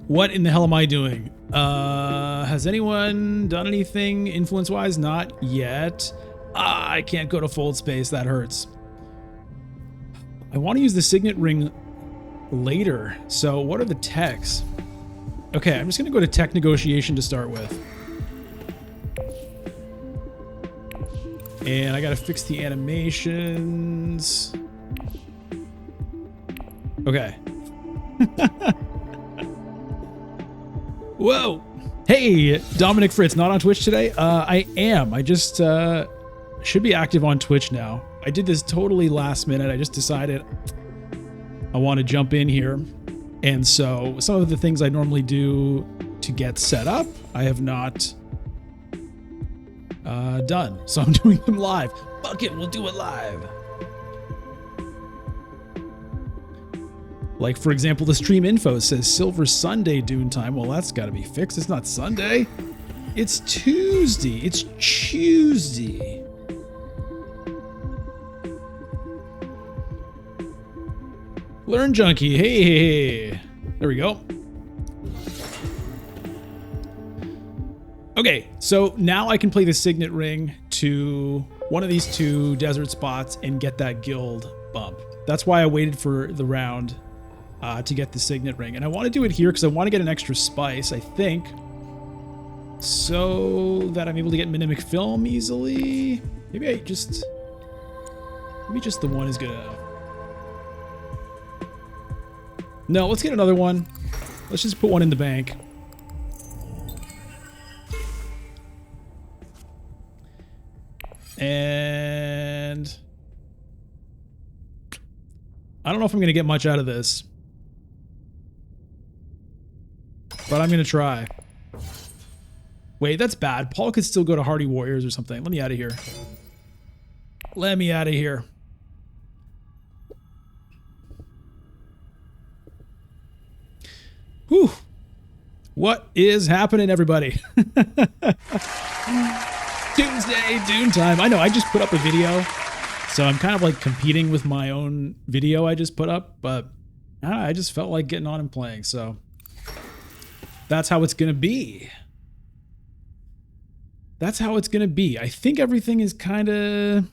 What in the hell am I doing? Has anyone done anything influence-wise? Not yet. I can't go to fold space. That hurts. I want to use the signet ring later. So what are the techs? Okay, I'm just going to go to tech negotiation to start with. And I got to fix the animations. Okay. Whoa. Hey, Dominic Fritz, not on Twitch today? I am. I just should be active on Twitch now. I did this totally last minute. I just decided I want to jump in here. And so some of the things I normally do to get set up, I have not done. So I'm doing them live. Fuck it, we'll do it live. Like, for example, the stream info says Silver Sunday Dune time. Well, that's got to be fixed. It's not Sunday. It's Tuesday. It's Tuesday. Learn Junkie. Hey. There we go. Okay, so now I can play the signet ring to one of these two desert spots and get that guild bump. That's why I waited for the round to get the signet ring. And I want to do it here because I want to get an extra spice, I think, so that I'm able to get mimic film easily. Maybe just the one is good enough. No, let's get another one. Let's just put one in the bank. And I don't know if I'm going to get much out of this, but I'm going to try. Wait, that's bad. Paul could still go to Hardy Warriors or something. Let me out of here. Let me out of here. Whew. What is happening, everybody? Tuesday, Dune time. I know, I just put up a video, so I'm kind of like competing with my own video I just put up, but I just felt like getting on and playing, so that's how it's gonna be. That's how it's gonna be. I think everything is kind of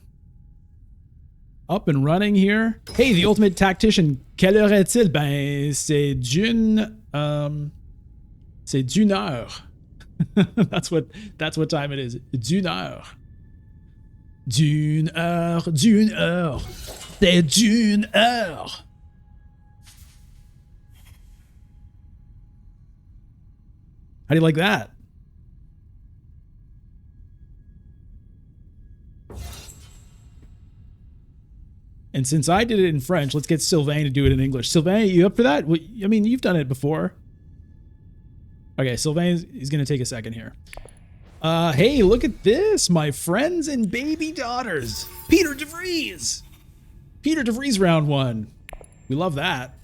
up and running here. Hey, the ultimate tactician, quelle heure est-il? Ben, c'est Dune, c'est Dune heure. That's what time it is. Dune heure. Dune heure. Dune heure. C'est Dune heure. How do you like that? And since I did it in French, let's get Sylvain to do it in English. Sylvain, you up for that? I mean, you've done it before. Okay, Sylvain is going to take a second here. Hey, look at this. My friends and baby daughters. Piter Devries. Piter Devries round one. We love that.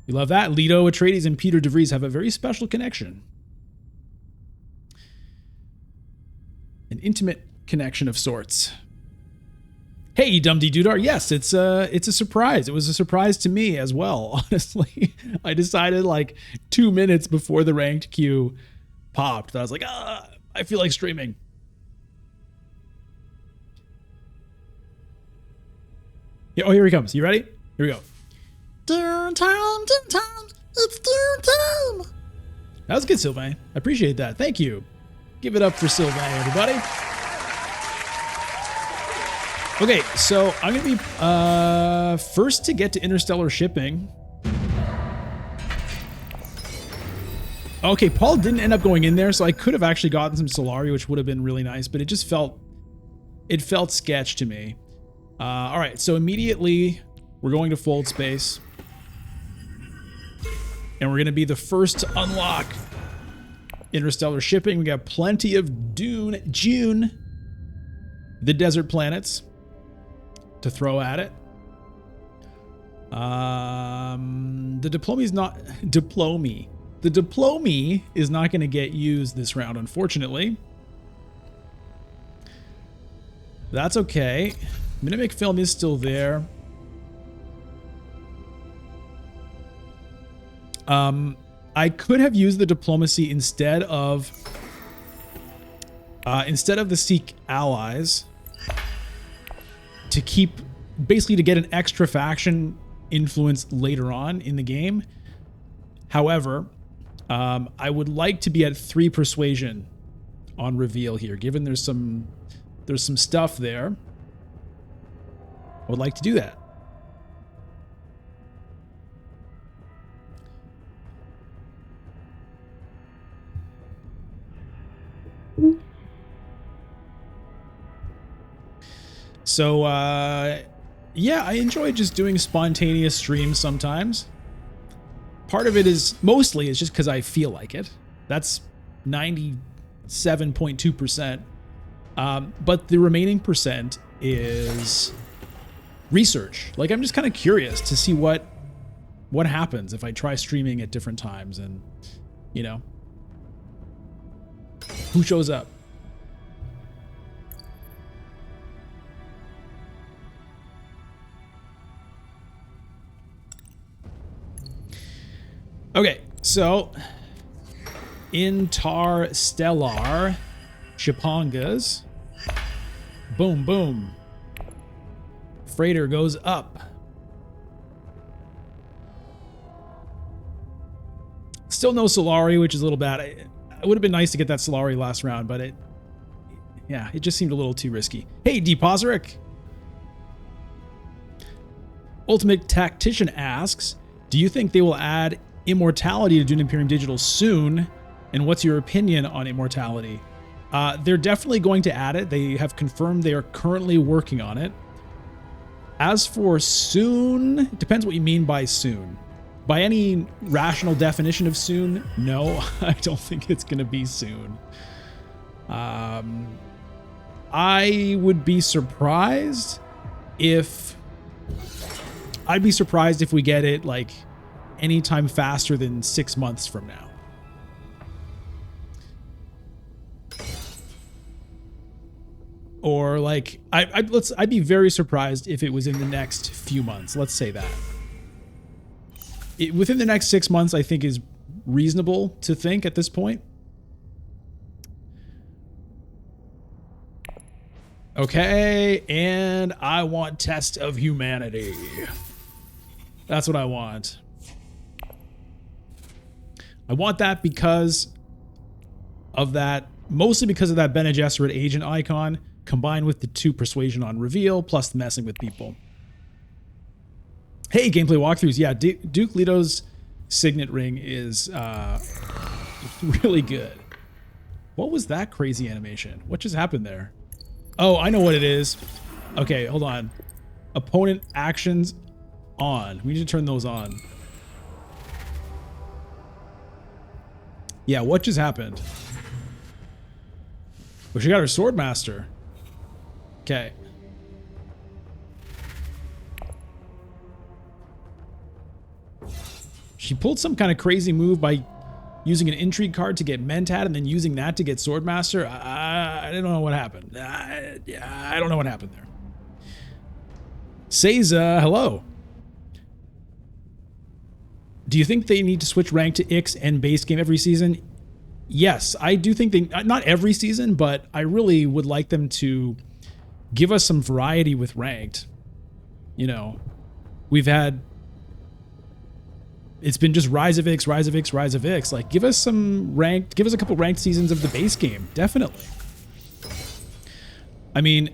We love that. Leto Atreides and Piter Devries have a very special connection. An intimate connection of sorts. Hey, Dumdy Dudar. Yes, it's a surprise. It was a surprise to me as well, honestly. I decided like 2 minutes before the ranked queue popped that I was like, I feel like streaming. Yeah, oh, here he comes. You ready? Here we go. Dune time, it's Dune time. That was good, Sylvain. I appreciate that. Thank you. Give it up for Sylvain, everybody. Okay, so I'm going to be first to get to interstellar shipping. Okay, Paul didn't end up going in there, so I could have actually gotten some Solari, which would have been really nice, but it just felt sketch to me. All right, so immediately we're going to fold space. And we're going to be the first to unlock interstellar shipping. We got plenty of June, the desert planets, to throw at it. The Diplomi is not going to get used this round, unfortunately. That's okay. Mimic film is still there. I could have used the diplomacy instead of the seek allies to keep, basically to get an extra faction influence later on in the game. However, I would like to be at 3 persuasion on reveal here, given there's some stuff there. I would like to do that. So, yeah, I enjoy just doing spontaneous streams sometimes. Part of it is, mostly, it's just because I feel like it. That's 97.2%. But the remaining percent is research. Like, I'm just kind of curious to see what happens if I try streaming at different times and, you know, who shows up. Okay, so Interstellar Chipangas. Boom, boom. Freighter goes up. Still no Solari, which is a little bad. It would have been nice to get that Solari last round, but it just seemed a little too risky. Hey, Deposeric. Ultimate Tactician asks, do you think they will add immortality to Dune Imperium Digital soon? And what's your opinion on immortality? They're definitely going to add it. They have confirmed they are currently working on it. As for soon, it depends what you mean by soon. By any rational definition of soon, no, I don't think it's going to be soon. I would be surprised if... I'd be surprised if we get it, like, anytime faster than 6 months from now. Or like, I'd be very surprised if it was in the next few months. Let's say that. Within the next 6 months, I think is reasonable to think at this point. Okay, and I want Test of Humanity. That's what I want. I want that because of that, mostly because of that Bene Gesserit agent icon, combined with the 2 persuasion on reveal, plus the messing with people. Hey, gameplay walkthroughs. Yeah, Duke Leto's signet ring is really good. What was that crazy animation? What just happened there? Oh, I know what it is. Okay, hold on. Opponent actions on. We need to turn those on. Yeah, what just happened? Oh, she got her Swordmaster. Okay. She pulled some kind of crazy move by using an intrigue card to get Mentat and then using that to get Swordmaster. I don't know what happened. I don't know what happened there. Seiza, hello. Do you think they need to switch rank to Ix and base game every season? Yes, I do think they, not every season, but I really would like them to give us some variety with ranked. You know, we've had, it's been just Rise of Ix, Rise of Ix, Rise of Ix. Like, give us some ranked, give us a couple ranked seasons of the base game, definitely. I mean,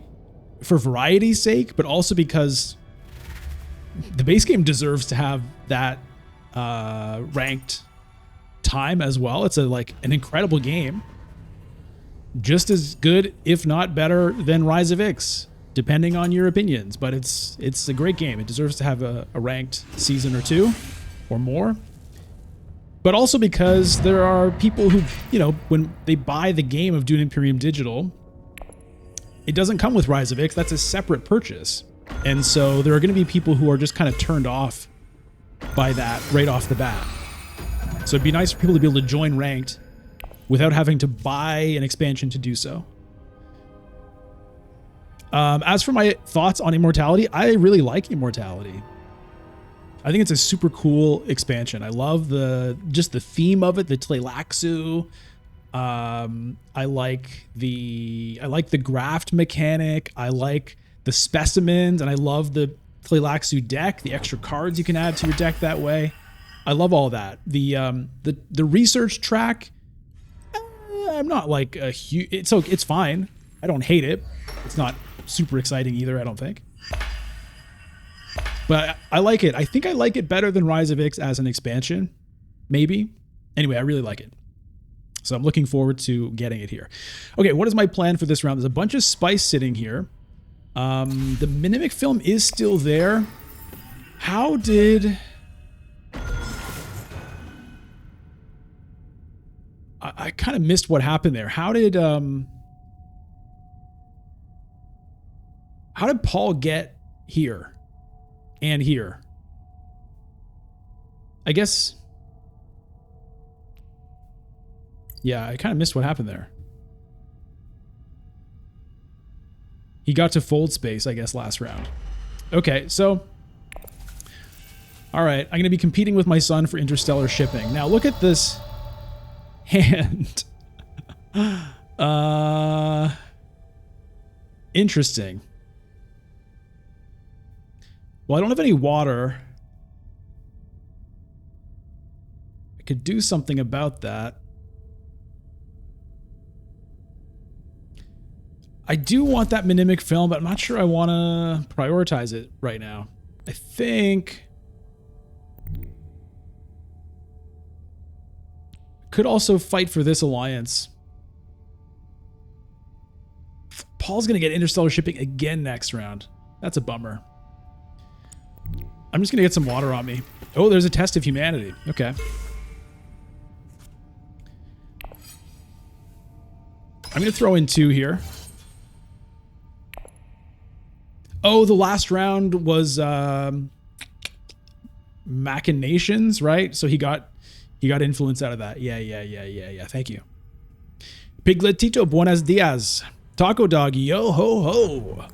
for variety's sake, but also because the base game deserves to have that ranked time as well. It's an incredible game, just as good, if not better, than Rise of Ix, depending on your opinions. But it's a great game. It deserves to have a ranked season or 2 or more. But also because there are people who, you know, when they buy the game of Dune Imperium Digital, it doesn't come with Rise of Ix. That's a separate purchase. And so there are going to be people who are just kind of turned off by that right off the bat. So it'd be nice for people to be able to join ranked without having to buy an expansion to do so. As for my thoughts on immortality, I really like immortality. I think it's a super cool expansion. I love just the theme of it, the Tleilaxu. I like the graft mechanic. I like the specimens, and I love the Tleilaxu deck, the extra cards you can add to your deck that way. I love all that. The research track, I'm not like a huge. It's fine. I don't hate it. It's not super exciting either, I don't think. But I like it. I think I like it better than Rise of Ix as an expansion. Maybe. Anyway, I really like it. So I'm looking forward to getting it here. Okay, what is my plan for this round? There's a bunch of spice sitting here. The Minimic film is still there. How did... I kind of missed what happened there. How did Paul get here and here? I guess... Yeah, I kind of missed what happened there. He got to fold space, I guess, last round. Okay, so... Alright, I'm going to be competing with my son for interstellar shipping. Now, look at this hand. Interesting. Well, I don't have any water. I could do something about that. I do want that Minimic film, but I'm not sure I want to prioritize it right now. I think... Could also fight for this alliance. Paul's going to get interstellar shipping again next round. That's a bummer. I'm just going to get some water on me. Oh, there's a test of humanity. Okay. I'm going to throw in 2 here. Oh, the last round was machinations, right? So he got influence out of that. Yeah. Thank you. Piglet Tito, buenos dias. Taco Dog, yo ho ho.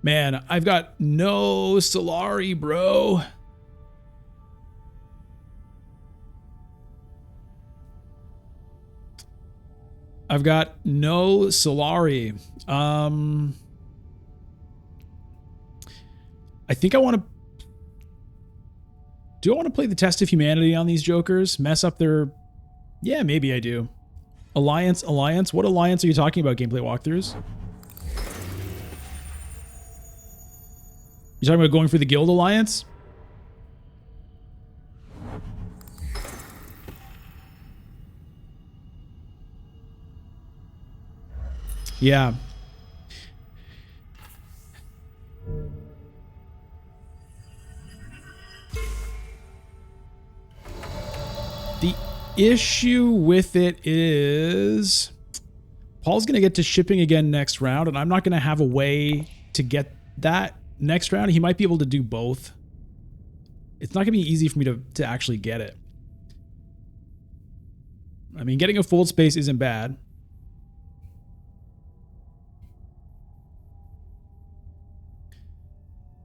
Man, I've got no Solari, bro. I've got no Solari. I think I want to... Do I want to play the Test of Humanity on these jokers? Mess up their... Yeah, maybe I do. Alliance. What alliance are you talking about, gameplay walkthroughs? You talking about going for the Guild Alliance? Yeah. The issue with it is Paul's going to get to shipping again next round, and I'm not going to have a way to get that next round. He might be able to do both. It's not going to be easy for me to actually get it. I mean, getting a fold space isn't bad.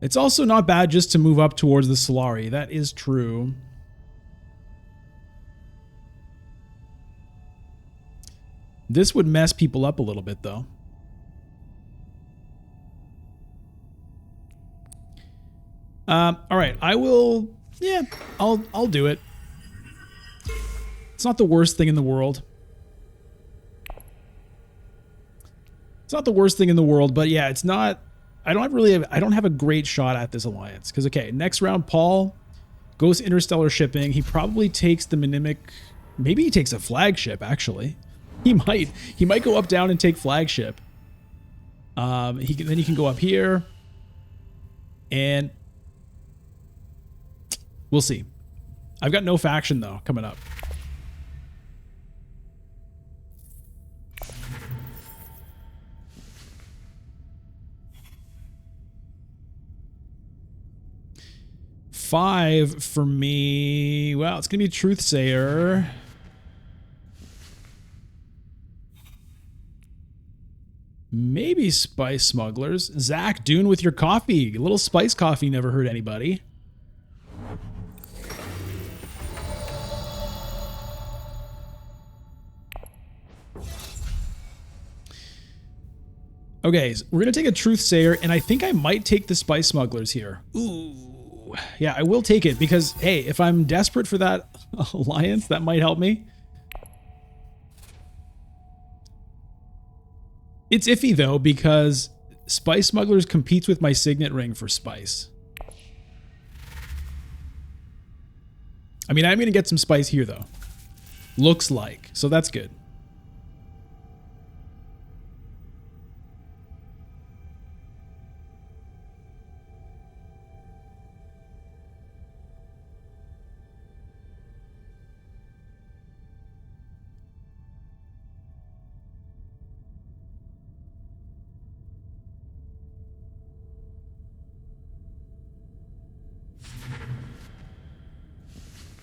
It's also not bad just to move up towards the Solari. That is true. This would mess people up a little bit, though. All right, I will... Yeah, I'll do it. It's not the worst thing in the world. It's not the worst thing in the world, but yeah, it's not... I don't have a great shot at this alliance. Because, okay, next round, Paul goes interstellar shipping. He probably takes the Minimic... Maybe he takes a flagship, actually. He might go up, down, and take flagship. Then he can go up here. And... We'll see. I've got no faction, though, coming up. 5 for me. Well, it's going to be Truthsayer. Maybe Spice Smugglers. Zach, Dune with your coffee. A little spice coffee never hurt anybody. Okay, so we're going to take a Truthsayer, and I think I might take the Spice Smugglers here. Ooh. Yeah, I will take it because, hey, if I'm desperate for that alliance, that might help me. It's iffy, though, because Spice Smugglers competes with my Signet Ring for Spice. I mean, I'm going to get some Spice here, though. Looks like. So that's good.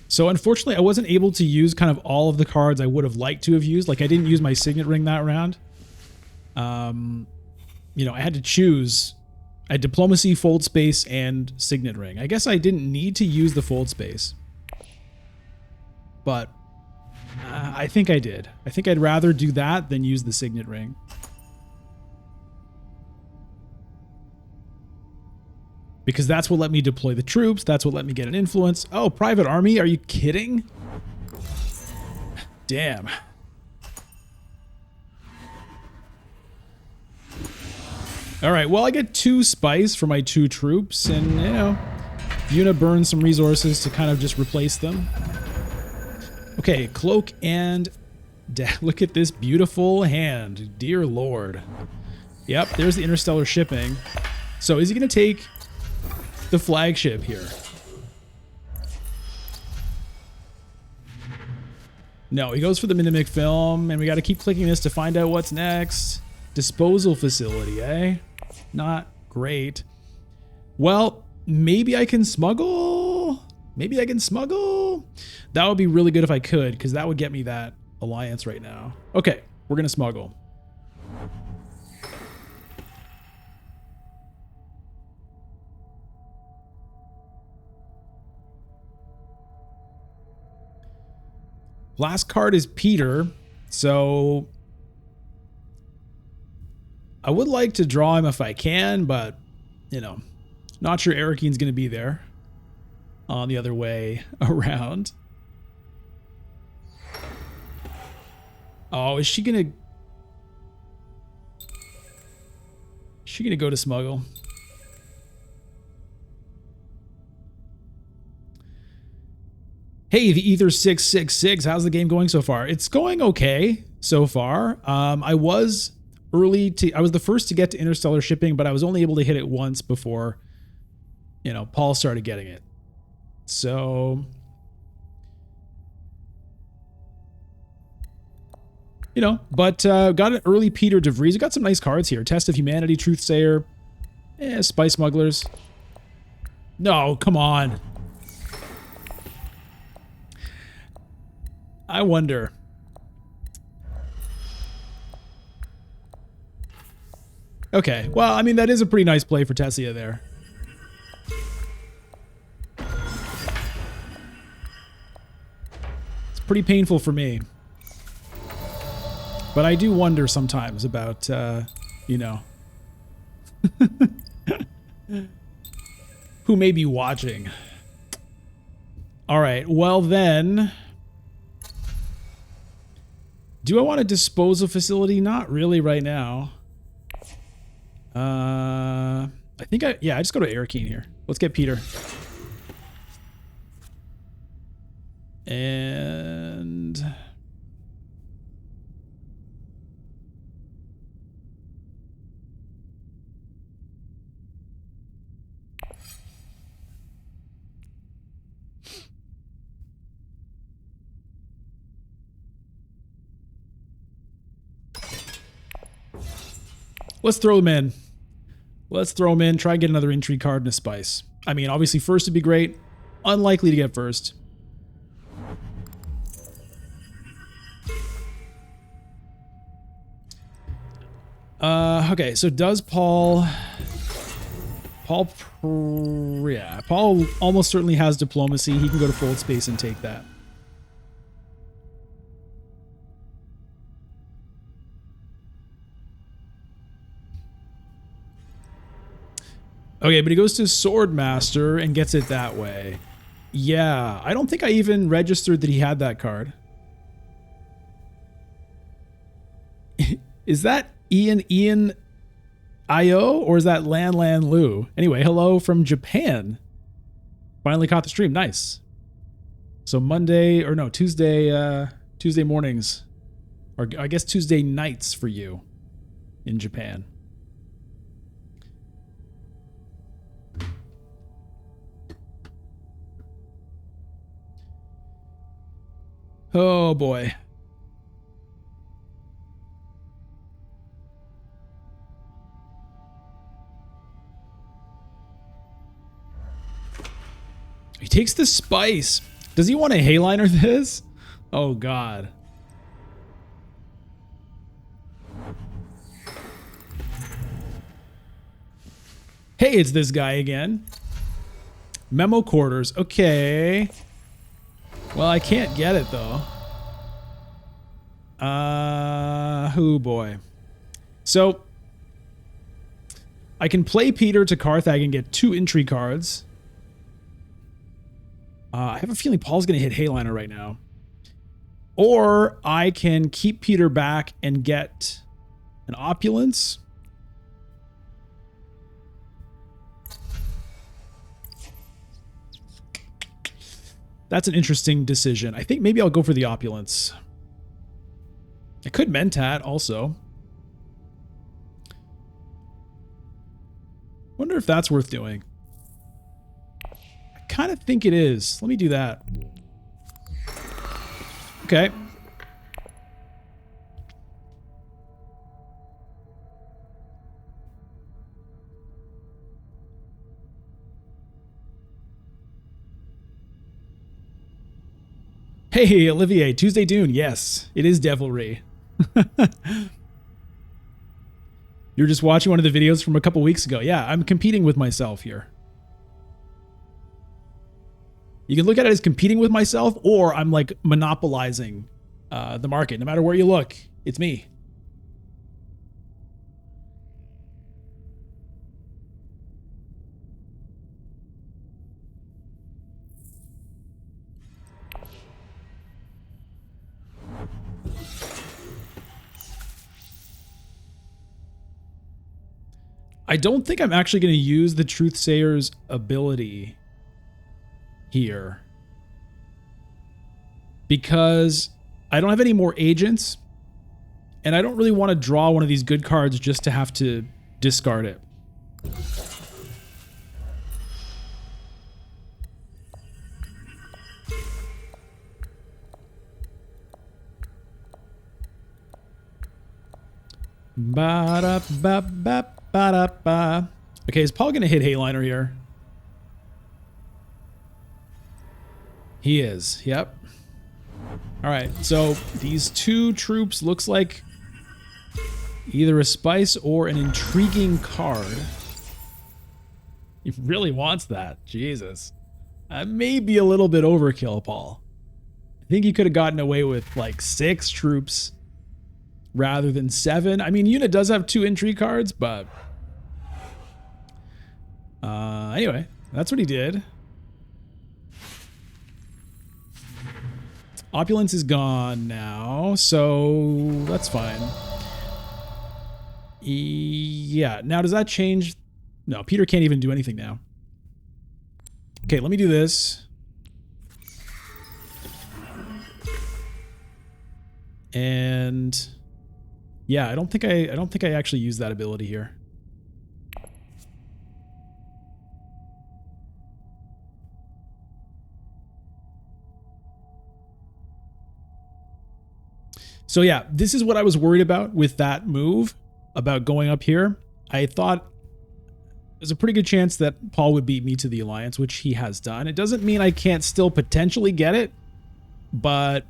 So unfortunately, I wasn't able to use kind of all of the cards I would have liked to have used. Like I didn't use my Signet Ring that round. You know, I had to choose. I had Diplomacy, Fold Space, and Signet Ring. I guess I didn't need to use the Fold Space. But I think I did. I think I'd rather do that than use the Signet Ring. Because that's what let me deploy the troops. That's what let me get an influence. Oh, private army? Are you kidding? Damn. All right, well, I get 2 spice for my 2 troops. And, you know, Yuna burns some resources to kind of just replace them. Okay, Cloak and... Look at this beautiful hand. Dear Lord. Yep, there's the interstellar shipping. So is he going to take... the flagship here? No, he goes for the Minimic film, and we got to keep clicking this to find out what's next. Disposal facility, eh? Not great. Well, maybe I can smuggle? Maybe I can smuggle? That would be really good if I could, because that would get me that alliance right now. Okay, we're going to smuggle. Last card is Peter, so I would like to draw him if I can, but, you know, not sure Arakine's going to be there on the other way around. Oh, is she going to go to smuggle? Hey, the Ether 666, how's the game going so far? It's going okay so far. I was the first to get to interstellar shipping, but I was only able to hit it once before, you know, Paul started getting it. So, you know, but got an early Piter Devries. We got some nice cards here. Test of Humanity, Truthsayer, Spice Smugglers. No, come on. I wonder. Okay, well, I mean, that is a pretty nice play for Tessia there. It's pretty painful for me. But I do wonder sometimes about, you know, who may be watching. All right, well then... Do I want to dispose of facility? Not really right now. I think I just go to Arakeen here. Let's get Peter. And... let's throw them in. Let's throw them in. Try and get another intrigue card and a spice. I mean, obviously first would be great. unlikely to get first. Okay, so does Paul... Paul almost certainly has diplomacy. He can go to fold space and take that. Okay, but he goes to Swordmaster and gets it that way. Yeah, I don't think I even registered that he had that card. Is that Ian IO, or is that Lan Lu? Anyway, hello from Japan. Finally caught the stream. Nice. So Tuesday mornings, or I guess Tuesday nights for you in Japan. Oh boy. He takes the spice. Does he want to Hayliner this? Oh god. Hey, it's this guy again. Memo quarters. Okay. Well, I can't get it though. Oh boy. So I can play Peter to Carthag and get 2 entry cards. I have a feeling Paul's going to hit Hayliner right now. Or I can keep Peter back and get an Opulence. That's an interesting decision. I think maybe I'll go for the Opulence. I could Mentat also. Wonder if that's worth doing. I kind of think it is. Let me do that. Okay. Hey, Olivier, Tuesday Dune. Yes, it is Devilry. You're just watching one of the videos from a couple weeks ago. Yeah, I'm competing with myself here. You can look at it as competing with myself, or I'm like monopolizing the market. No matter where you look, it's me. I don't think I'm actually going to use the Truthsayer's ability here, because I don't have any more agents, and I don't really want to draw one of these good cards just to have to discard it. Ba-da-ba-ba-ba-da-ba. Okay, is Paul going to hit Hayliner here? He is. Yep. All right. So these 2 troops looks like either a spice or an intriguing card. He really wants that. Jesus. That may be a little bit overkill, Paul. I think you could have gotten away with like 6 troops rather than 7. I mean, Unit does have 2 intrigue cards, but anyway, that's what he did. Opulence is gone now, so that's fine. Yeah, now does that change? No, Peter can't even do anything now. Okay, let me do this. And yeah, I don't think I actually use that ability here. So yeah, this is what I was worried about with that move, about going up here. I thought there's a pretty good chance that Paul would beat me to the alliance, which he has done. It doesn't mean I can't still potentially get it, but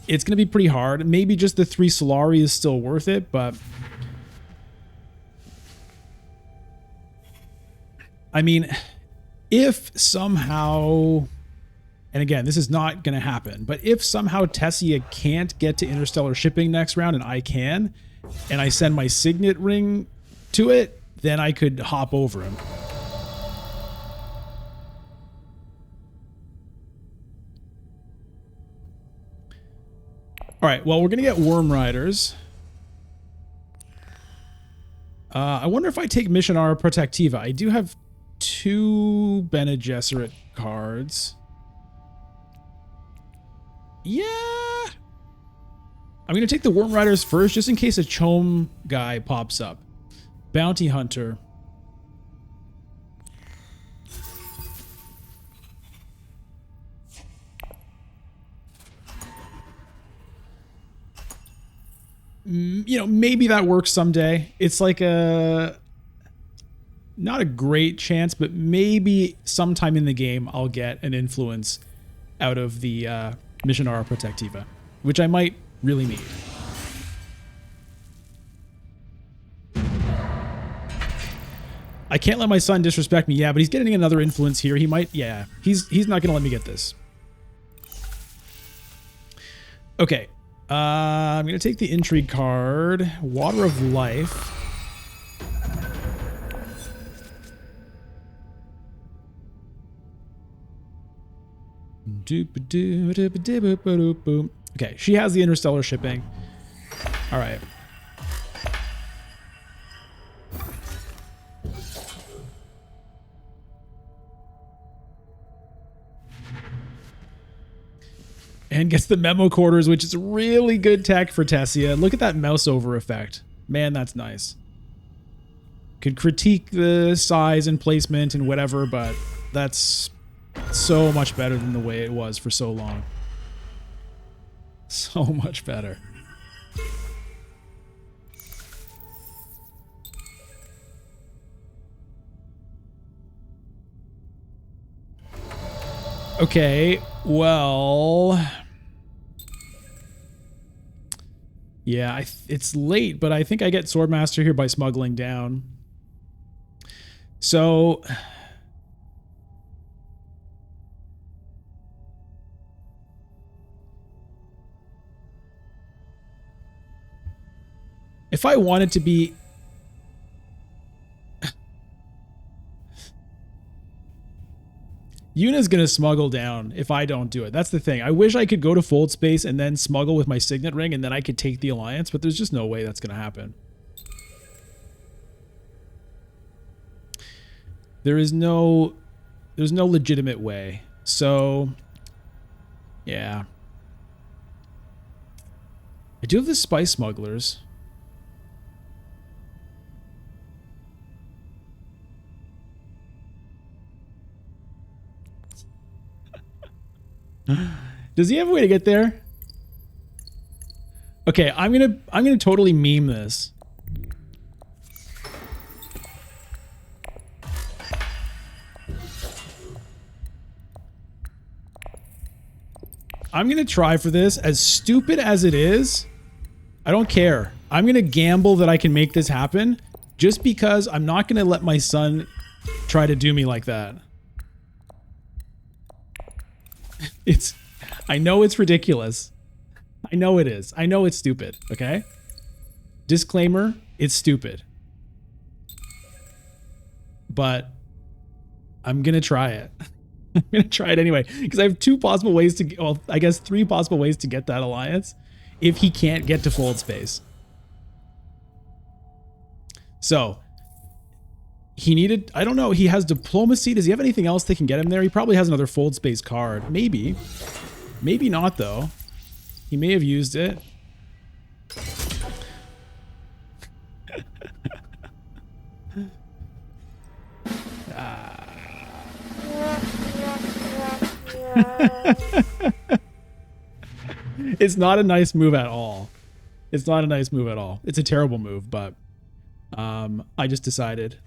it's going to be pretty hard. Maybe just the 3 Solari is still worth it, but I mean, if somehow, and again, this is not going to happen, but if somehow Tessia can't get to interstellar shipping next round and I can, and I send my signet ring to it, then I could hop over him. All right, well, we're going to get Worm Riders. I wonder if I take Missionara Protectiva. I do have 2 Bene Gesserit cards. Yeah. I'm going to take the Worm Riders first, just in case a Chom guy pops up. Bounty Hunter. You know, maybe that works someday. It's like not a great chance, but maybe sometime in the game I'll get an influence out of the Missionara Protectiva, which I might really need. I can't let my son disrespect me. Yeah, but he's getting another influence here. He might, yeah. He's not going to let me get this. Okay. I'm going to take the Intrigue card. Water of Life. Okay, she has the interstellar shipping. All right. And gets the memo quarters, which is really good tech for Tessia. Look at that mouse over effect. Man, that's nice. Could critique the size and placement and whatever, but that's so much better than the way it was for so long. So much better. Okay, well... Yeah, it's late, but I think I get Swordmaster here by smuggling down. So... if I wanted to be... Yuna's going to smuggle down if I don't do it. That's the thing. I wish I could go to Fold Space and then smuggle with my Signet Ring and then I could take the Alliance, but there's just no way that's going to happen. There's no legitimate way. So, yeah. I do have the Spice Smugglers. Does he have a way to get there? Okay, I'm gonna totally meme this. I'm gonna try for this. As stupid as it is, I don't care. I'm gonna gamble that I can make this happen just because I'm not gonna let my son try to do me like that. I know it's ridiculous. I know it is. I know it's stupid, okay? Disclaimer, it's stupid. But I'm gonna try it. I'm gonna try it anyway, because I have 2 possible ways to, well, I guess 3 possible ways to get that alliance if he can't get to Fold Space. So, he needed, I don't know, he has Diplomacy. Does he have anything else that can get him there? He probably has another Fold Space card. Maybe. Maybe not, though. He may have used it. It's not a nice move at all. It's not a nice move at all. It's a terrible move, but I just decided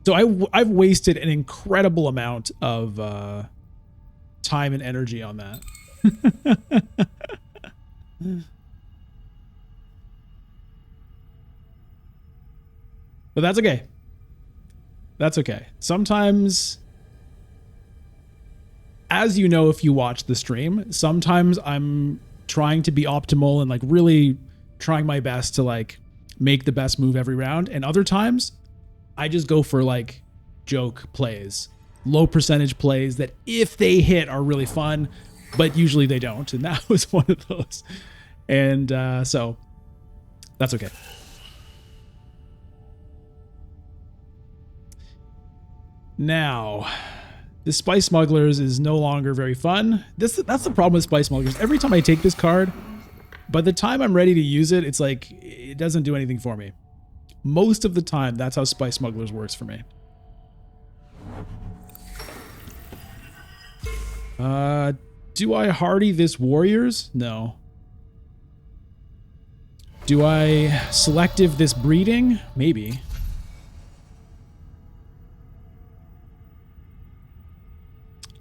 So I've wasted an incredible amount of time and energy on that. But that's okay. That's okay. Sometimes, as you know, if you watch the stream, sometimes I'm trying to be optimal and like really trying my best to like make the best move every round. And other times I just go for like joke plays, low percentage plays that if they hit are really fun, but usually they don't. And that was one of those. And so that's okay. Now, the Spice Smugglers is no longer very fun. That's the problem with Spice Smugglers. Every time I take this card, by the time I'm ready to use it, it's like it doesn't do anything for me. Most of the time, that's how Spice Smugglers works for me. Do I hardy this Warriors? No. Do I selective this Breeding? Maybe.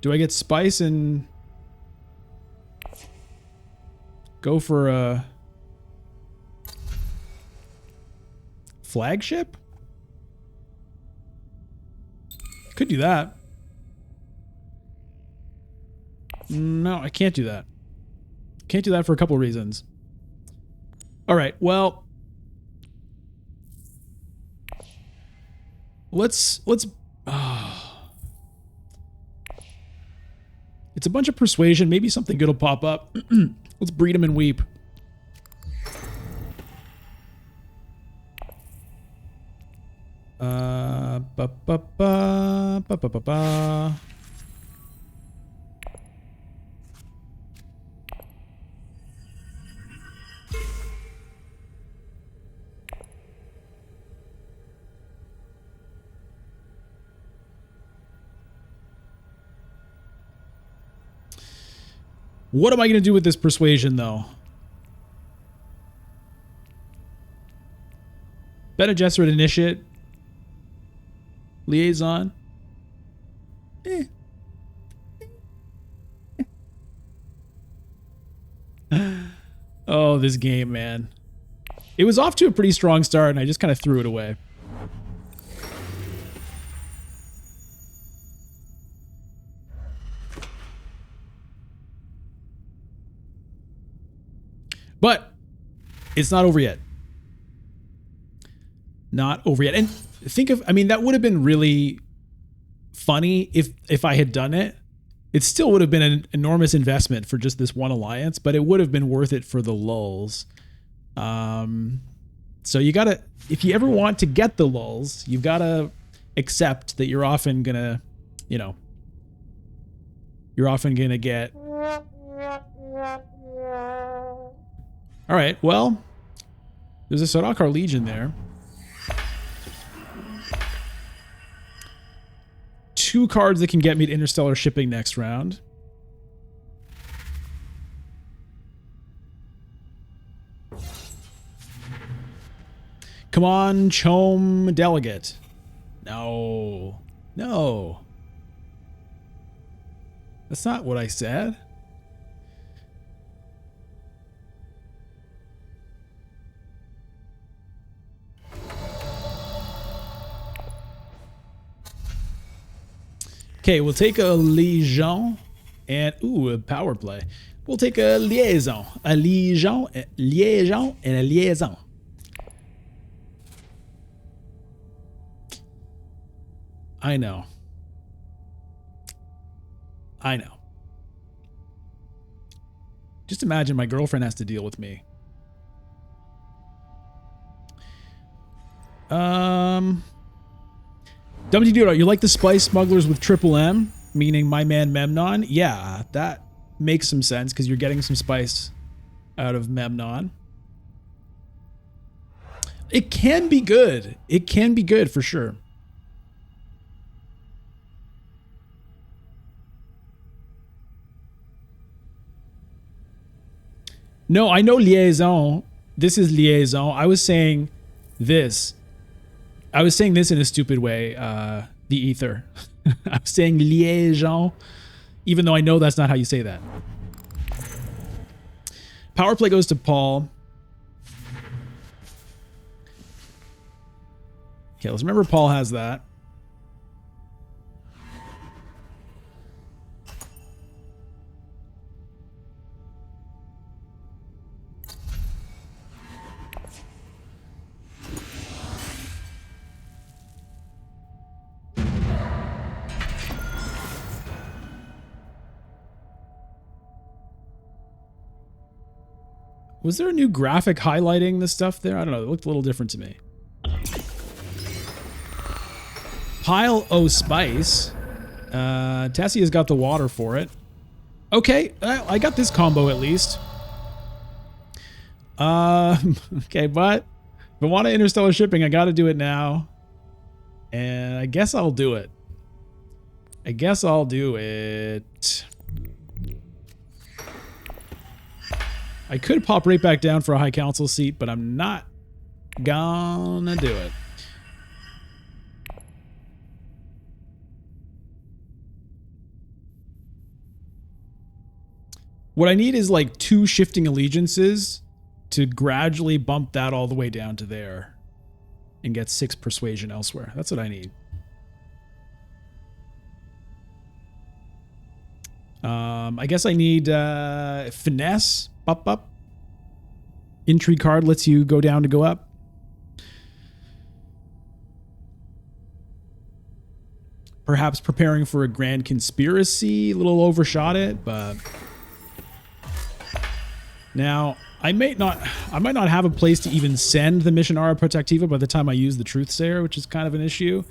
Do I get Spice and go for a Flagship? Could do that. No, I can't do that. Can't do that for a couple reasons. All right, well, let's it's a bunch of persuasion. Maybe something good will pop up. Let's breed him and weep. What am I going to do with this persuasion, though? Beta Gesserit Initiate. Liaison. Oh, this game, man. It was off to a pretty strong start, and I just kind of threw it away. But it's not over yet. Not over yet. And think of, I mean, that would have been really funny if I had done it. It still would have been an enormous investment for just this one alliance, but it would have been worth it for the lulls. So you gotta, if you ever want to get the lulls, you've gotta accept that you're often gonna, you know, you're often gonna get. All right, well, there's a Sardaukar Legion there. 2 cards that can get me to interstellar shipping next round. Come on, Chome Delegate. No. No. That's not what I said. Okay, we'll take a Legion and, ooh, a power play. We'll take a Liaison. A Legion, and a Liaison. I know. I know. Just imagine my girlfriend has to deal with me. WD, you like the Spice Smugglers with Triple M, meaning my man Memnon? Yeah, that makes some sense because you're getting some spice out of Memnon. It can be good. It can be good for sure. No, I know Liaison. This is Liaison. I was saying this. I was saying this in a stupid way. The ether. I was saying liaison, even though I know that's not how you say that. Power play goes to Paul. Okay, let's remember Paul has that. Was there a new graphic highlighting the stuff there? I don't know. It looked a little different to me. Pile O Spice. Tessie has got the water for it. Okay, I got this combo at least. Okay, but if I want to interstellar shipping, I got to do it now. And I guess I'll do it. I guess I'll do it. I could pop right back down for a High Council seat, but I'm not gonna do it. What I need is like 2 shifting allegiances to gradually bump that all the way down to there and get 6 persuasion elsewhere. That's what I need. I guess I need finesse. Up. Intrigue card lets you go down to go up. Perhaps preparing for a grand conspiracy. A little overshot it, but now I might not have a place to even send the Mission Aura Protectiva by the time I use the Truthsayer, which is kind of an issue.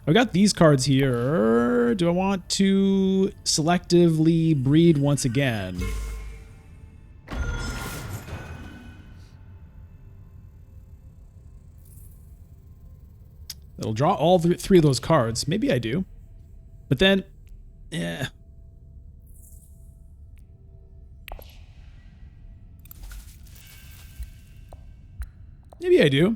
I've got these cards here. Do I want to selectively breed once again? It'll draw all 3 of those cards. Maybe I do. But then, yeah. Maybe I do.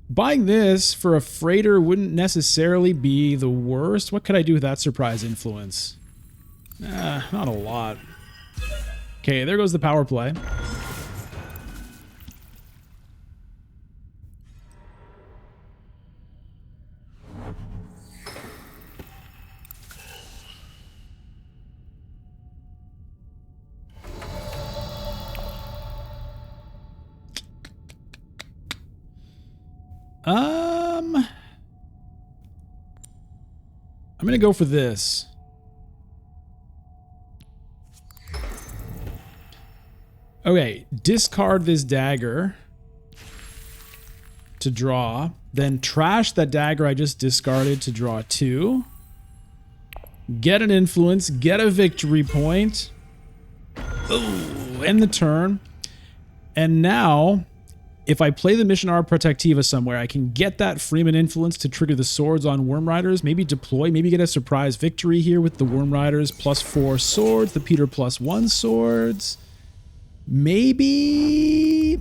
Buying this for a freighter wouldn't necessarily be the worst. What could I do with that surprise influence? Not a lot. Okay, there goes the power play. I'm gonna go for this. Okay, discard this dagger to draw, then trash that dagger I just discarded to draw 2. Get an influence, get a victory point. Ooh, end the turn. And now, if I play the Mission Aura Protectiva somewhere, I can get that Freeman influence to trigger the swords on Worm Riders. Maybe deploy, maybe get a surprise victory here with the Worm Riders +4 swords, the Piter +1 swords. Maybe.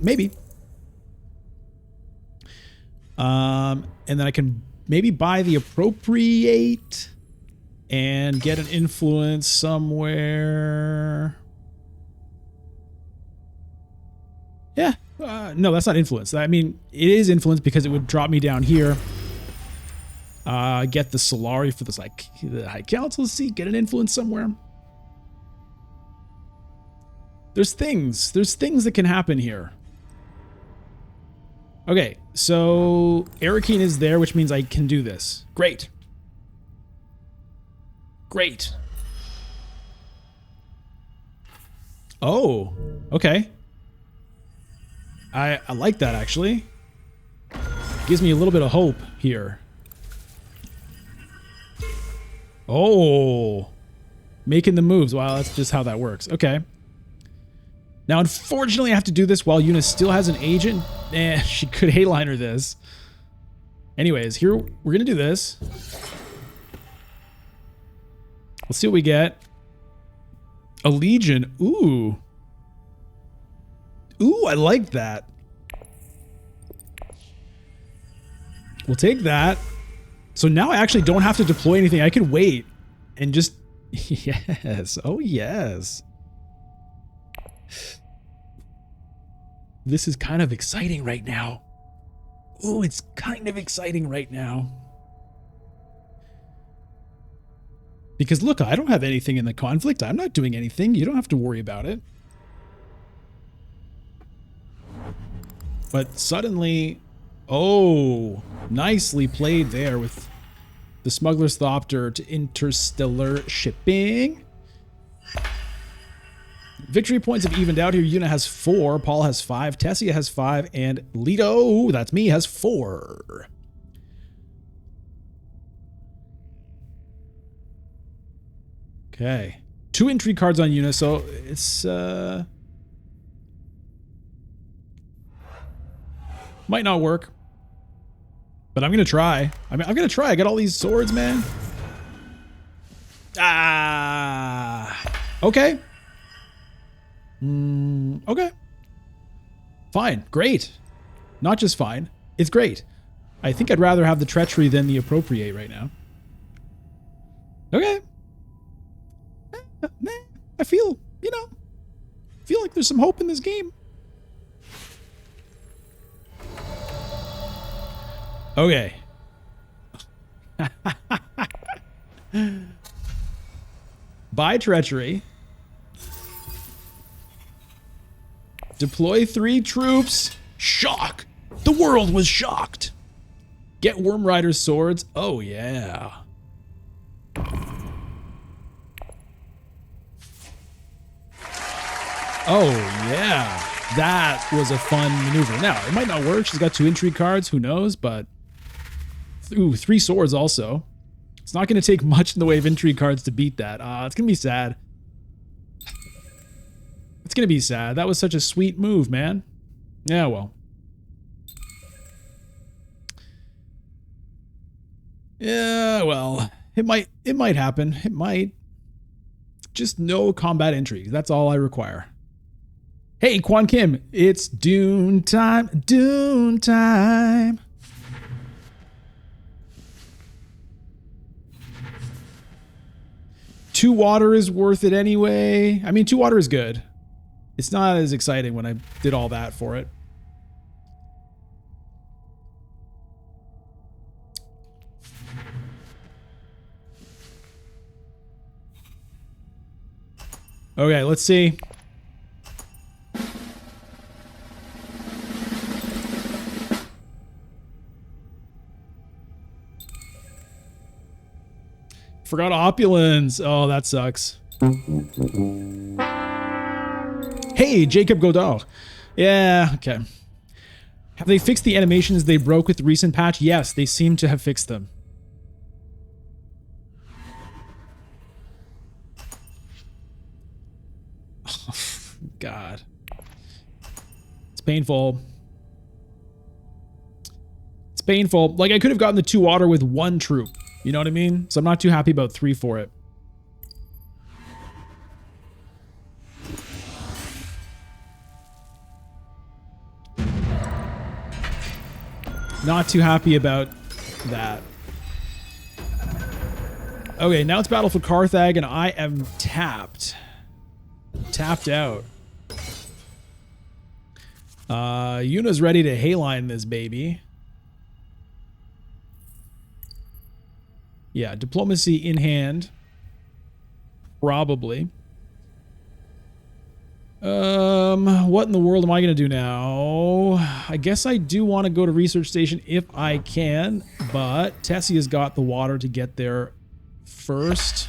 And then I can maybe buy the appropriate and get an influence somewhere. Yeah. No, that's not influence. I mean, it is influence because it would drop me down here. Get the Solari for this, like, the High Council seat. Get an influence somewhere. There's things that can happen here. Okay, so Arakeen is there, which means I can do this. Great. Great. Oh, okay. I like that, actually. Gives me a little bit of hope here. Oh. Making the moves. Wow, that's just how that works. Okay. Now, unfortunately, I have to do this while Eunice still has an agent. She could Hayliner this. Anyways, here, we're going to do this. Let's see what we get. A Legion. Ooh. Ooh, I like that. We'll take that. So now I actually don't have to deploy anything. I can wait and just... Yes. Oh, yes. This is kind of exciting right now. Oh, it's kind of exciting right now. Because look, I don't have anything in the conflict. I'm not doing anything. You don't have to worry about it. But suddenly... Oh, nicely played there with the Smuggler's Thopter to interstellar shipping. Victory points have evened out here. Yuna has 4, Paul has 5, Tessia has 5, and Leto, that's me, has 4. Okay. 2 intrigue cards on Yuna, so it's might not work. But I'm gonna try. I'm gonna try. I got all these swords, man. Okay. Okay. Fine. Great. Not just fine. It's great. I think I'd rather have the treachery than the appropriate right now. Okay. I feel, you know, feel like there's some hope in this game. Okay. Buy treachery. Deploy 3 troops. Shock. The world was shocked. Get Worm Rider's swords. Oh, yeah. Oh, yeah. That was a fun maneuver. Now, it might not work. She's got 2 intrigue cards. Who knows? But, ooh, 3 swords also. It's not going to take much in the way of intrigue cards to beat that. It's going to be sad. It's going to be sad. That was such a sweet move, man. Yeah, well. Yeah, well. It might happen. It might. Just no combat intrigue. That's all I require. Hey, Quan Kim, it's Dune time. Dune time. Two water is worth it anyway. I mean, 2 water is good. It's not as exciting when I did all that for it. Okay, let's see. Forgot Opulence. Oh, that sucks. Hey, Jacob Godard. Yeah, okay. Have they fixed the animations they broke with the recent patch? Yes, they seem to have fixed them. Oh, God. It's painful. It's painful. Like, I could have gotten the 2 water with 1 troop. You know what I mean? So I'm not too happy about 3 for it. Not too happy about that. Okay, now it's Battle for Carthag, and I am tapped. Tapped out. Yuna's ready to hayline this baby. Yeah, diplomacy in hand. Probably. What in the world am I going to do now? I guess I do want to go to Research Station if I can, but Tessia's got the water to get there first.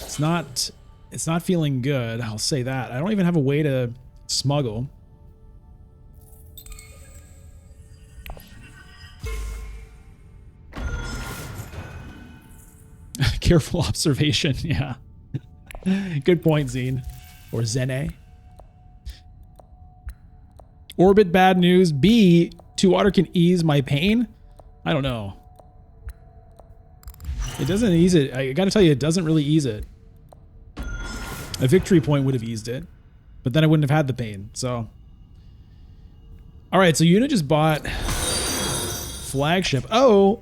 It's not feeling good, I'll say that. I don't even have a way to smuggle. Careful observation, yeah. Good point, Zine. Or Zene. Orbit bad news. B, 2 water can ease my pain? I don't know. It doesn't ease it. I gotta tell you, it doesn't really ease it. A victory point would have eased it. but then I wouldn't have had the pain. So, all right. So Yuna just bought flagship. Oh,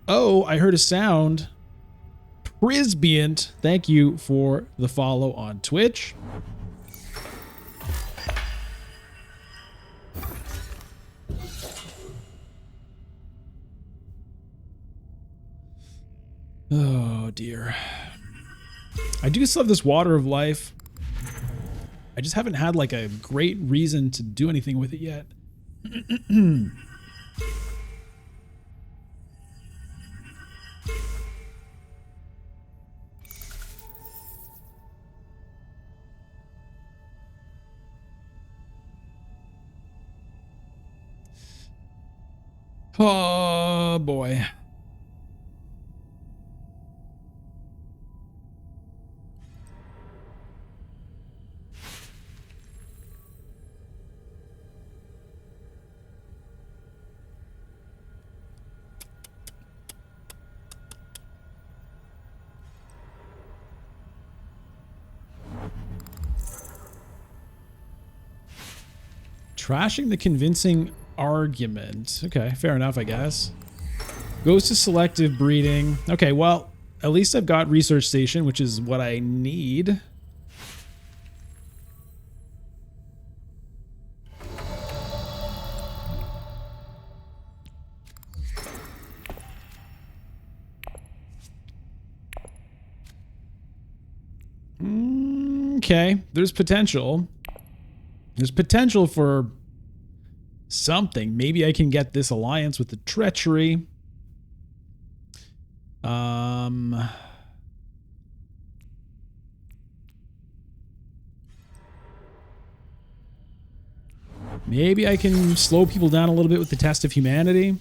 I heard a sound. Prisbient, thank you for the follow on Twitch. Oh dear. I do still have this water of life. I just haven't had like a great reason to do anything with it yet. Oh boy. Trashing the convincing argument. Okay, fair enough, I guess. Goes to selective breeding. Okay, well, at least I've got research station, which is what I need. Okay, there's potential. There's potential for something. Maybe I can get this alliance with the treachery. Maybe I can slow people down a little bit with the test of humanity.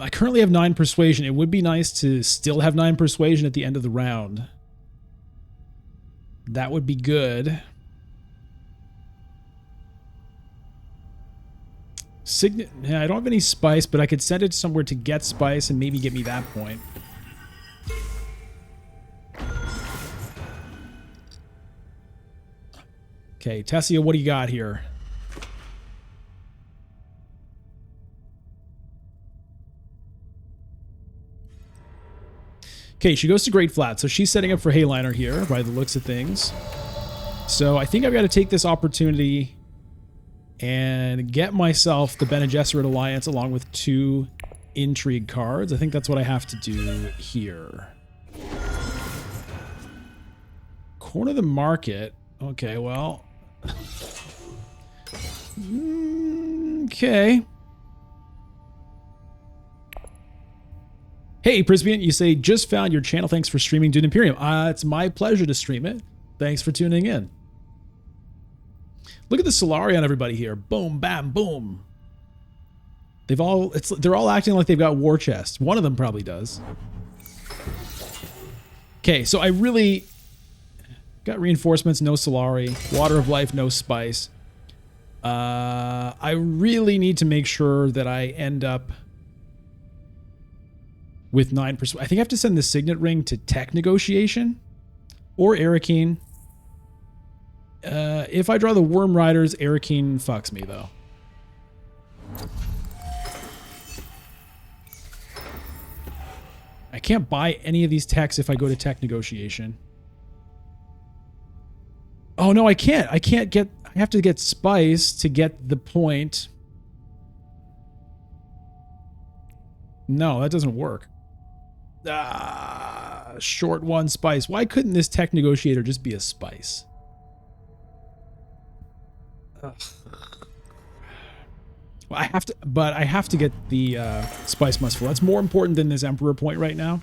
I currently have 9 persuasion. It would be nice to still have 9 persuasion at the end of the round. That would be good. Signet. Yeah, I don't have any spice, but I could send it somewhere to get spice and maybe get me that point. Okay, Tessia, what do you got here? Okay, she goes to Great Flat, so she's setting up for Hayliner here by the looks of things. So I think I've got to take this opportunity and get myself the Bene Gesserit Alliance along with 2 intrigue cards. I think that's what I have to do here. Corner the market. Okay, well. Okay. Hey, Prisbian, you say, just found your channel. Thanks for streaming Dune Imperium. It's my pleasure to stream it. Thanks for tuning in. Look at the Solari on everybody here. Boom, bam, boom. They're all acting like they've got war chests. One of them probably does. Okay, so I really got reinforcements, no Solari. Water of life, no spice. I really need to make sure that I end up with 9%. I think I have to send the Signet Ring to tech negotiation or Arakeen. If I draw the Worm Riders, Arakeen fucks me though. I can't buy any of these techs if I go to tech negotiation. Oh no, I can't. I have to get spice to get the point. No, that doesn't work. Short 1 spice. Why couldn't this tech negotiator just be a spice? Well, I have to get the spice must full. That's more important than this Emperor point right now.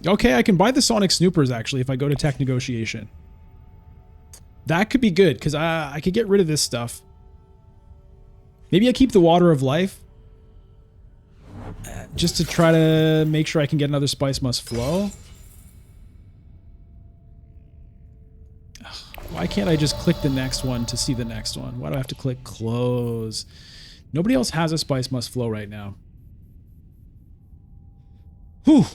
Okay, I can buy the Sonic Snoopers actually if I go to tech negotiation. That could be good because I could get rid of this stuff. Maybe I keep the Water of Life just to try to make sure I can get another spice must flow. Why can't I just click the next one to see the next one? Why do I have to click close? Nobody else has a spice must flow right now. Whew.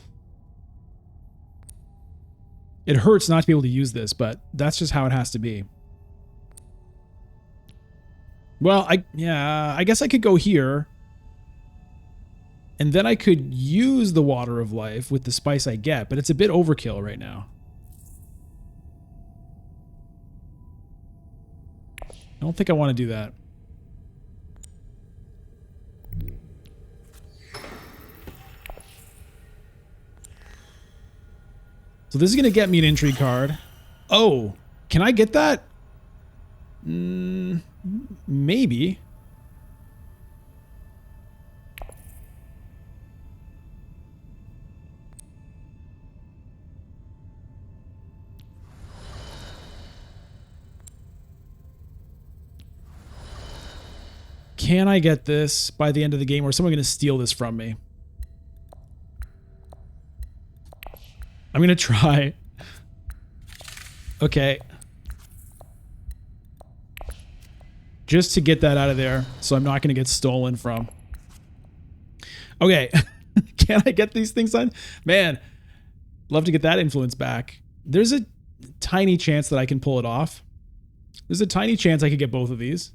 It hurts not to be able to use this, but that's just how it has to be. Well, I guess I could go here. And then I could use the water of life with the spice I get, but it's a bit overkill right now. I don't think I want to do that. So this is going to get me an intrigue card. Oh, can I get that? Maybe. Can I get this by the end of the game, or is someone going to steal this from me? I'm going to try. Okay. Just to get that out of there, so I'm not going to get stolen from. Okay. Can I get these things done? Man, love to get that influence back. There's a tiny chance that I can pull it off. There's a tiny chance I could get both of these.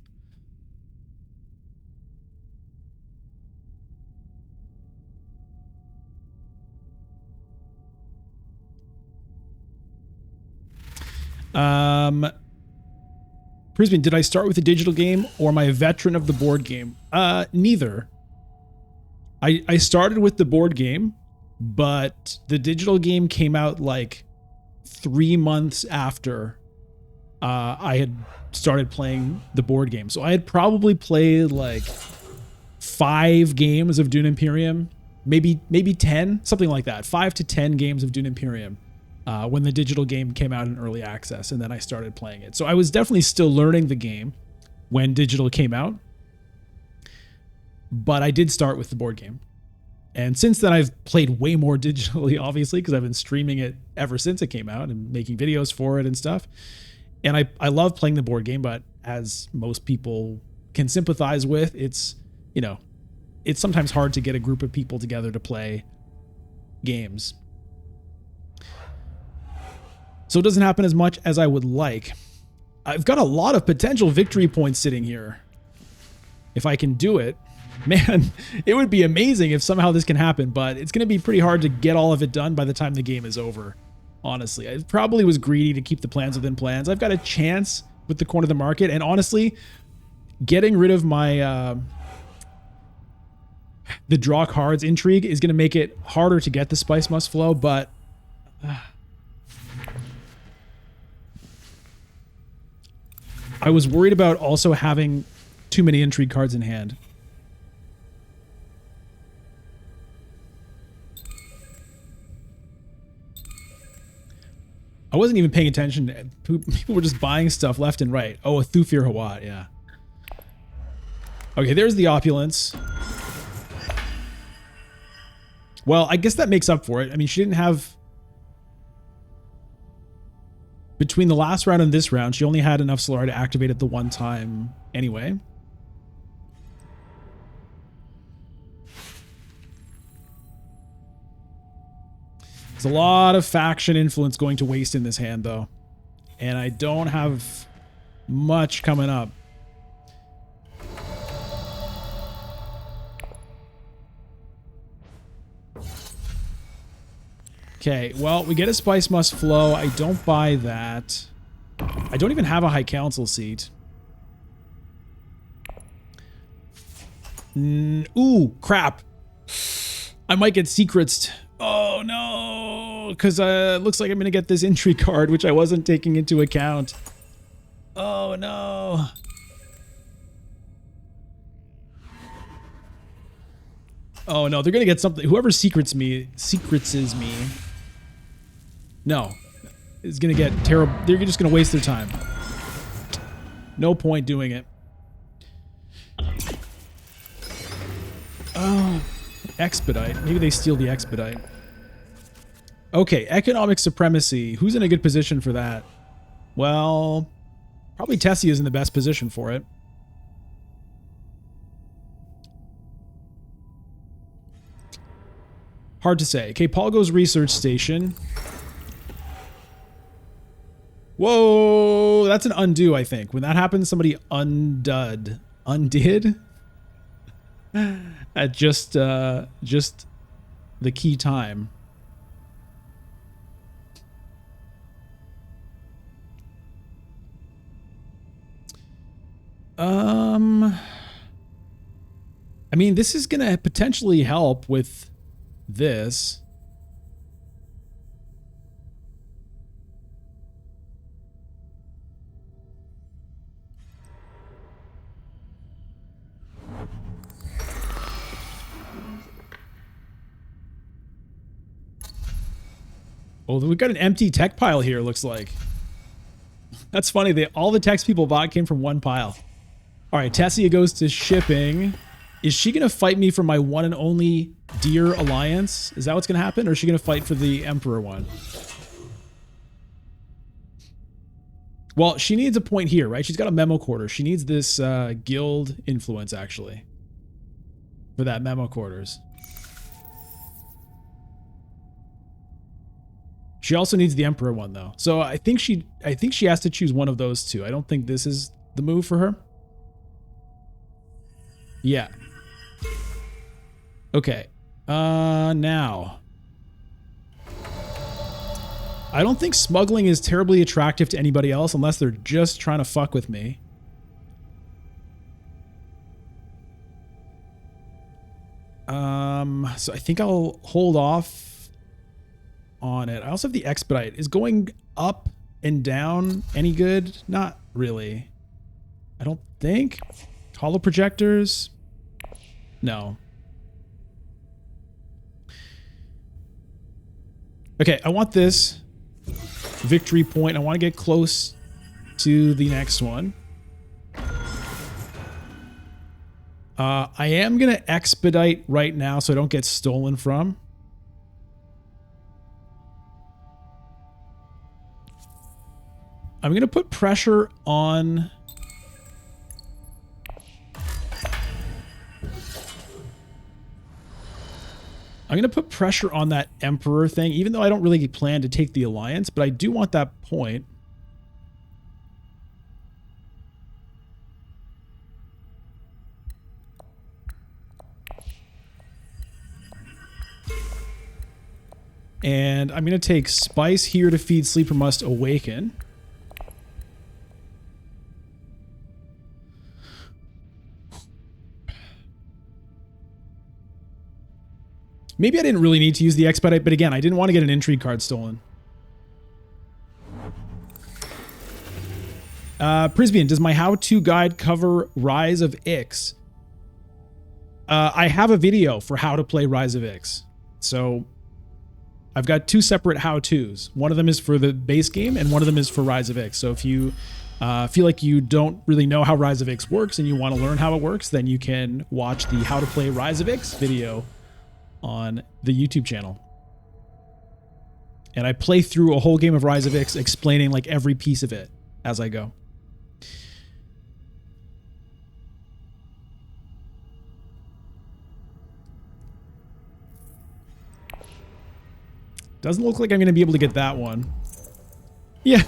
Prisman, did I start with a digital game or am I a veteran of the board game? Neither. I started with the board game, but the digital game came out like 3 months after I had started playing the board game. So I had probably played like 5 games of Dune Imperium, maybe 10, something like that. 5 to 10 games of Dune Imperium. When the digital game came out in early access, and then I started playing it. So I was definitely still learning the game when digital came out, but I did start with the board game. And since then, I've played way more digitally, obviously, because I've been streaming it ever since it came out and making videos for it and stuff. And I love playing the board game, but as most people can sympathize with, it's, you know, it's sometimes hard to get a group of people together to play games. So it doesn't happen as much as I would like. I've got a lot of potential victory points sitting here. If I can do it, man, it would be amazing if somehow this can happen, but it's going to be pretty hard to get all of it done by the time the game is over, honestly. I probably was greedy to keep the plans within plans. I've got a chance with the corner of the market, and honestly, getting rid of my the draw cards intrigue is going to make it harder to get the spice must flow, but I was worried about also having too many intrigue cards in hand. I wasn't even paying attention. People were just buying stuff left and right. Oh, a Thufir Hawat, yeah. Okay, there's the opulence. Well, I guess that makes up for it. I mean, she didn't have... Between the last round and this round, she only had enough Solar to activate it the one time anyway. There's a lot of faction influence going to waste in this hand, though. And I don't have much coming up. Okay, well, we get a spice must flow. I don't buy that. I don't even have a high council seat. Ooh, crap. I might get secrets. Oh, no. Because it looks like I'm going to get this intrigue card, which I wasn't taking into account. Oh, no. Oh, no. They're going to get something. Whoever secrets me. No, is going to get terrible. They're just going to waste their time. No point doing it. Oh, expedite. Maybe they steal the expedite. Okay, economic supremacy. Who's in a good position for that? Well, probably Tessie is in the best position for it. Hard to say. Okay, Polgo's research station. Whoa, that's an undo, I think. When that happens, somebody undid at just the key time. I mean, this is gonna potentially help with this. Oh, we've got an empty tech pile here, looks like. That's funny. All the text people bought came from one pile. All right, Tessia goes to shipping. Is she going to fight me for my one and only dear alliance? Is that what's going to happen? Or is she going to fight for the Emperor one? Well, she needs a point here, right? She's got a memo quarter. She needs this guild influence, actually, for that memo quarters. She also needs the Emperor one, though. So I think she has to choose one of those two. I don't think this is the move for her. Yeah. Okay. Now. I don't think smuggling is terribly attractive to anybody else unless they're just trying to fuck with me. So I think I'll hold off on it. I also have the expedite. Is going up and down any good? Not really. I don't think. Holo projectors? No. Okay, I want this victory point. I want to get close to the next one. I am going to expedite right now so I don't get stolen from. I'm going to put pressure on... I'm going to put pressure on that Emperor thing, even though I don't really plan to take the Alliance, but I do want that point. And I'm going to take Spice here to feed Sleeper Must Awaken. Maybe I didn't really need to use the expedite, but again, I didn't want to get an intrigue card stolen. Prisbian, does my how-to guide cover Rise of Ix? I have a video for how to play Rise of Ix. So I've got two separate how-tos. One of them is for the base game, and one of them is for Rise of Ix. So if you feel like you don't really know how Rise of Ix works and you want to learn how it works, then you can watch the How to Play Rise of Ix video on the YouTube channel. And I play through a whole game of Rise of Ix explaining like every piece of it as I go. Doesn't look like I'm going to be able to get that one. Yeah.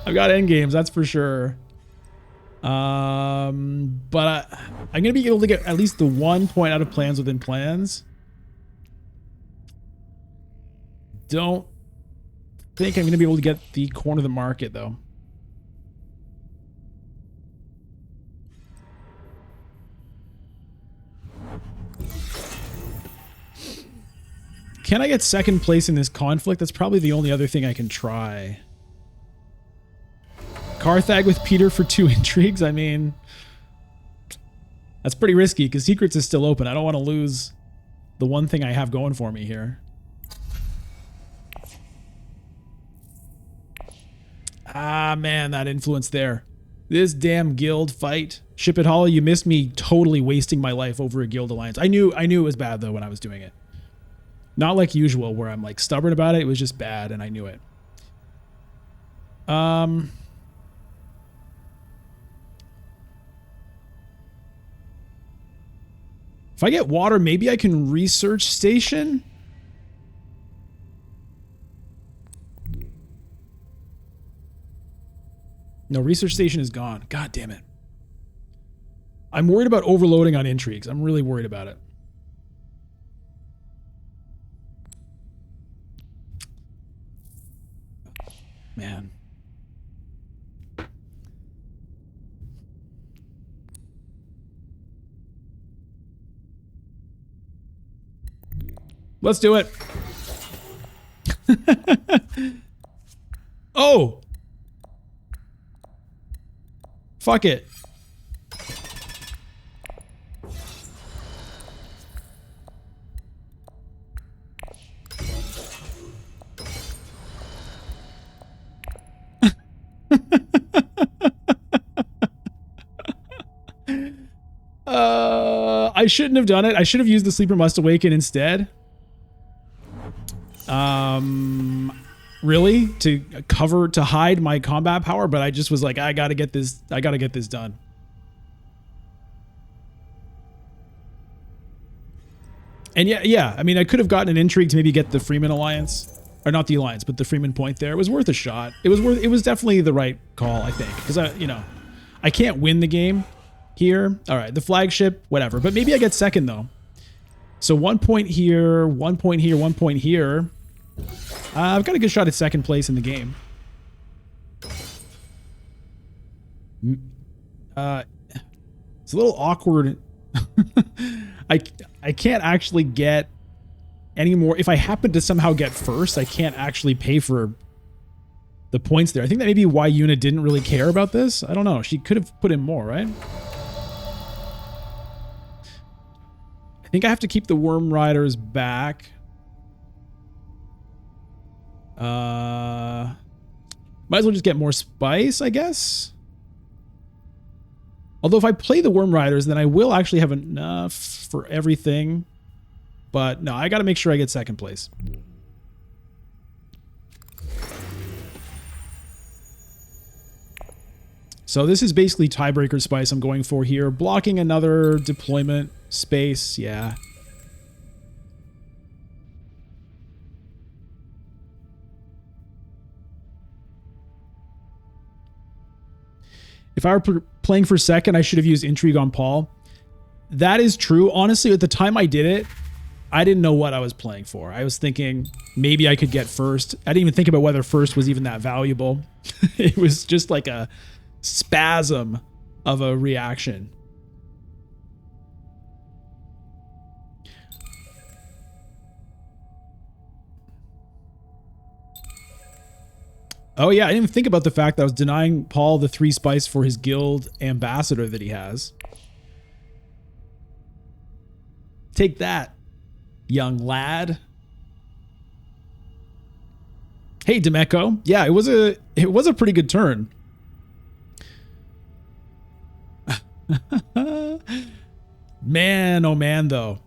I've got endgames, that's for sure. But I'm going to be able to get at least the 1 point out of plans within plans. Don't think I'm going to be able to get the corner of the market, though. Can I get second place in this conflict? That's probably the only other thing I can try. Carthag with Peter for 2 intrigues? I mean, that's pretty risky because Secrets is still open. I don't want to lose the one thing I have going for me here. Ah, man, that influence there. This damn guild fight. Ship it Hollow, you missed me totally wasting my life over a guild alliance. I knew it was bad, though, when I was doing it. Not like usual, where I'm like stubborn about it. It was just bad, and I knew it. If I get water, maybe I can research station. No, research station is gone. God damn it. I'm worried about overloading on intrigues. I'm really worried about it. Man. Let's do it. Oh. Fuck it. I shouldn't have done it. I should have used the Sleeper Must Awaken instead. Really? To hide my combat power, but I just was like, I gotta get this done. And yeah, I mean, I could have gotten an intrigue to maybe get the Freeman Alliance. Or not the Alliance, but the Freeman point there. It was worth a shot. It was definitely the right call, I think. Because I can't win the game here. Alright, the flagship, whatever. But maybe I get second though. So 1 point here, 1 point here, 1 point here. I've got a good shot at second place in the game. It's a little awkward. I can't actually get any more. If I happen to somehow get first, I can't actually pay for the points there. I think that may be why Yuna didn't really care about this. I don't know. She could have put in more, right? I think I have to keep the Worm Riders back. Might as well just get more spice, I guess. Although if I play the Worm Riders, then I will actually have enough for everything. But no, I got to make sure I get second place. So this is basically tiebreaker spice I'm going for here. Blocking another deployment space, yeah. If I were playing for second, I should have used Intrigue on Paul. That is true. Honestly, at the time I did it, I didn't know what I was playing for. I was thinking maybe I could get first. I didn't even think about whether first was even that valuable. It was just like a spasm of a reaction. Oh yeah, I didn't even think about the fact that I was denying Paul the 3 spice for his guild ambassador that he has. Take that, young lad. Hey, Demeco. Yeah, it was a pretty good turn. Man, oh man, though.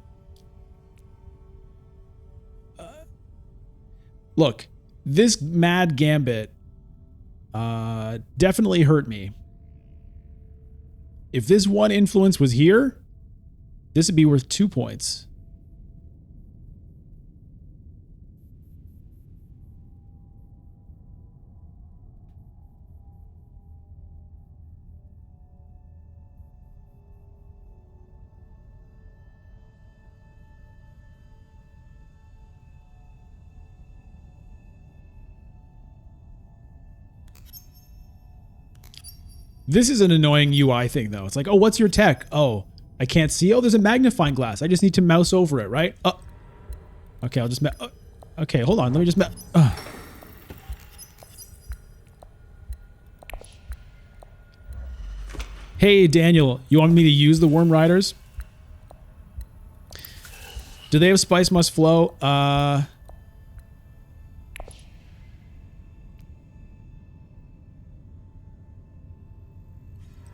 Look, this mad gambit definitely hurt me. If this one influence was here, this would be worth 2 points. This is an annoying UI thing, though. It's like, oh, what's your tech? Oh, I can't see. Oh, there's a magnifying glass. I just need to mouse over it, right? Okay, I'll just... okay, hold on. Let me just... Hey, Daniel. You want me to use the Worm Riders? Do they have Spice Must Flow?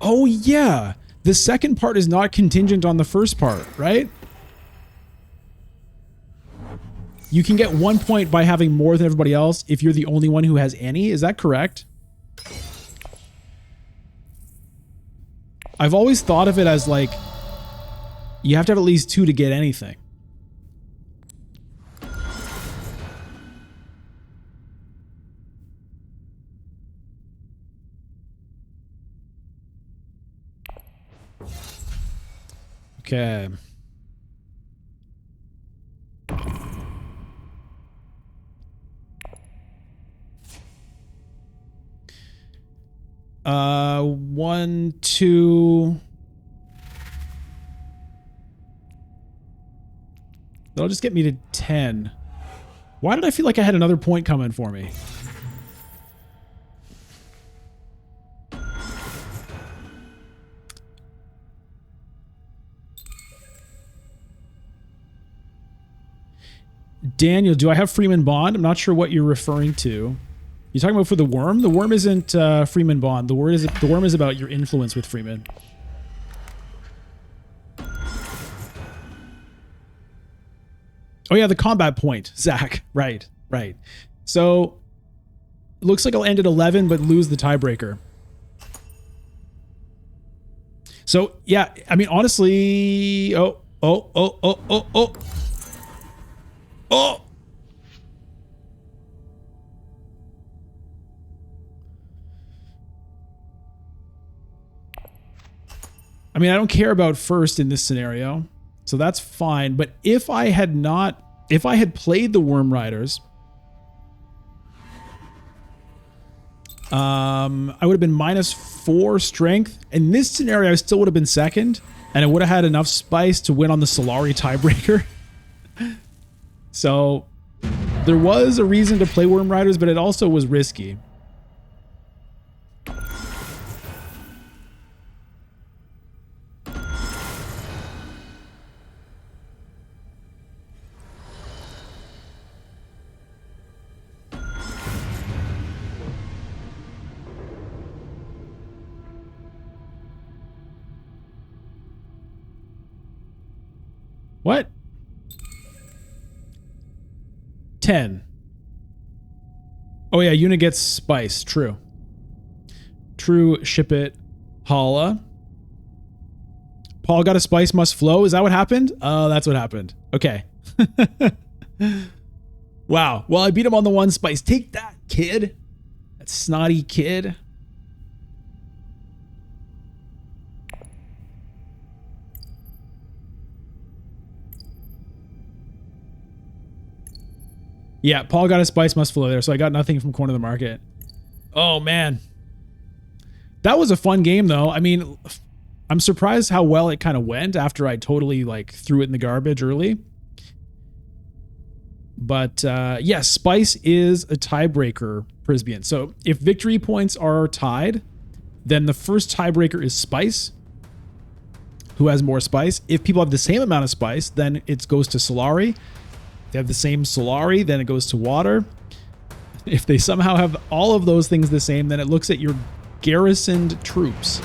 Oh, yeah. The second part is not contingent on the first part, right? You can get 1 point by having more than everybody else if you're the only one who has any. Is that correct? I've always thought of it as like, you have to have at least 2 to get anything. Okay. One, two. That'll just get me to 10. Why did I feel like I had another point coming for me? Daniel, do I have Freeman Bond? I'm not sure what you're referring to. You talking about for the worm? The worm isn't Freeman Bond. The worm is about your influence with Freeman. Oh yeah, the combat point, Zach. Right. So it looks like I'll end at 11, but lose the tiebreaker. So yeah, I mean honestly, oh. I mean, I don't care about first in this scenario, so that's fine. But if I had played the Worm Riders, I would have been -4 strength. In this scenario, I still would have been second, and I would have had enough spice to win on the Solari tiebreaker. So there was a reason to play Worm Riders, but it also was risky. What? 10. Oh yeah, Una gets spice. True. Ship it. Holla. Paul got a spice must flow. Is that what happened? Oh, that's what happened. Okay. Wow. Well, I beat him on the 1 spice. Take that, kid. That snotty kid. Yeah, Paul got a spice must flow there, so I got nothing from Corner of the Market. Oh, man. That was a fun game, though. I mean, I'm surprised how well it kind of went after I totally, like, threw it in the garbage early. But, yes, spice is a tiebreaker, Prisbian. So if victory points are tied, then the first tiebreaker is spice. Who has more spice? If people have the same amount of spice, then it goes to Solari. If they have the same Solari, then it goes to water. If they somehow have all of those things the same, then it looks at your garrisoned troops.